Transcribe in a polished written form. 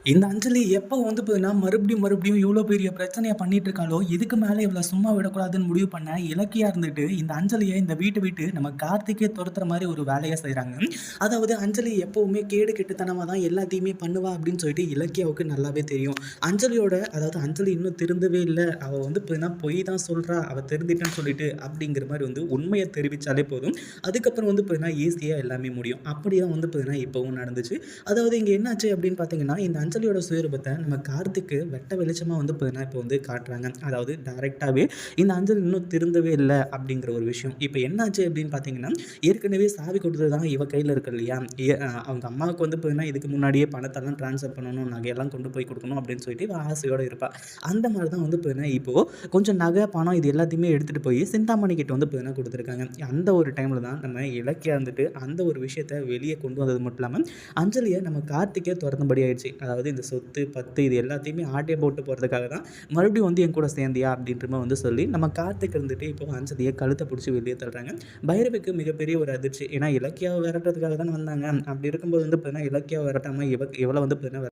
இந்த அஞ்சலி எப்போ வந்து பார்த்தீங்கன்னா, மறுபடியும் இவ்ளோ பெரிய பிரச்சனைய பண்ணிட்டு இருக்காளோ, இதுக்கு மேல இவள சும்மா விடக்கூடாதுன்னு முடிவு பண்ண இலக்கியா இருந்துட்டு, இந்த அஞ்சலிய இந்த வீட்ட விட்டு நம்ம கார்த்திக்கே துரத்துற மாரி ஒரு வேலைய செய்றாங்க. அதாவது அஞ்சலி எப்பவுமே கேடு கெட்டுத்தனமா தான் எல்லாத்தையுமே பண்ணுவா அப்படின்னு சொல்லிட்டு இலக்கியாவுக்கு நல்லாவே தெரியும். அஞ்சலி இன்னும் திருந்தவே இல்ல. அவ வந்து பார்த்தீங்கன்னா, பொய் தான் சொல்றா. அவ திருந்திட்டான்னு சொல்லிட்டு அப்படிங்கிற மாரி வந்து உண்மைய தெரிவிச்சாலே போதும். அதுக்கப்புறம் வந்து பார்த்தீங்கன்னா, ஈஸியா எல்லாமே முடியும். அப்படிதான் வந்து பார்த்தீங்கன்னா, இப்பவும் நடந்துச்சு. அதாவது இங்க என்னாச்சு அப்படின்னு பார்த்தீங்கன்னா, இந்த அஞ்சலியோட சுயரூபத்த நம்ம கார்த்திக்கு வெட்ட வெளிச்சமா வந்து பார்த்தீங்கன்னா, இப்போ வந்து காட்டுறாங்க. அதாவது டைரக்ட்டாவே இந்த அஞ்சலி இன்னும் திருந்தவே இல்ல அப்படிங்கிற ஒரு விஷயம். இப்ப என்னாச்சு அப்படின்னு பார்த்தீங்கன்னா, ஏற்கனவே சாவி கொடுத்தது தான் இவ கையில இருக்கு இல்லையா? அவங்க அம்மாவுக்கு வந்து பார்த்தீங்கன்னா, இதுக்கு முன்னாடியே பணத்தெல்லாம் ட்ரான்ஸ்ஃபர் பண்ணணும், நகையெல்லாம் கொண்டு போய் குடுக்கணும் அப்படின்னு சொல்லிட்டு இவ ஆசையோட இருப்பா. அந்த மாரி தான் வந்து பார்த்தீங்கன்னா, இப்போ கொஞ்சம் நகை, பணம் இது எல்லாத்தையுமே எடுத்துட்டு போய் சிந்தாமணி கிட்ட வந்து பார்த்தீங்கன்னா குடுத்துருக்காங்க. அந்த ஒரு டைம்ல தான் நம்ம இலக்கியா வந்துட்டு அந்த ஒரு விஷயத்த வெளிய கொண்டு வந்தது மட்டும் இல்லாம, அஞ்சலிய நம்ம கார்த்திக்கே தொறந்தபடி ஆயிடுச்சு. அதாவது இந்த சொத்து, பத்து இது எல்லாத்தையுமே ஆட்டைய போட்டு போறதுக்காக தான் மறுபடியும் வந்து என் கூட சேர்ந்தியா? அப்படின்ற மாரி வந்து சொல்லி நம்ம கார்த்திக் இருந்துட்டு இப்போ அஞ்சலிய கழுத்த புடிச்சு வெளிய தள்ளுறாங்க. பைரவிக்கு மிகப்பெரிய ஒரு அதிர்ச்சி. ஏன்னா இலக்கியாவ விரட்டுறதுக்காக தான வந்தாங்க. அப்படி இருக்கும்போது வந்து பார்த்தீங்கன்னா, இலக்கியாவ விரட்டாம இவள வந்து பார்த்தீங்கன்னா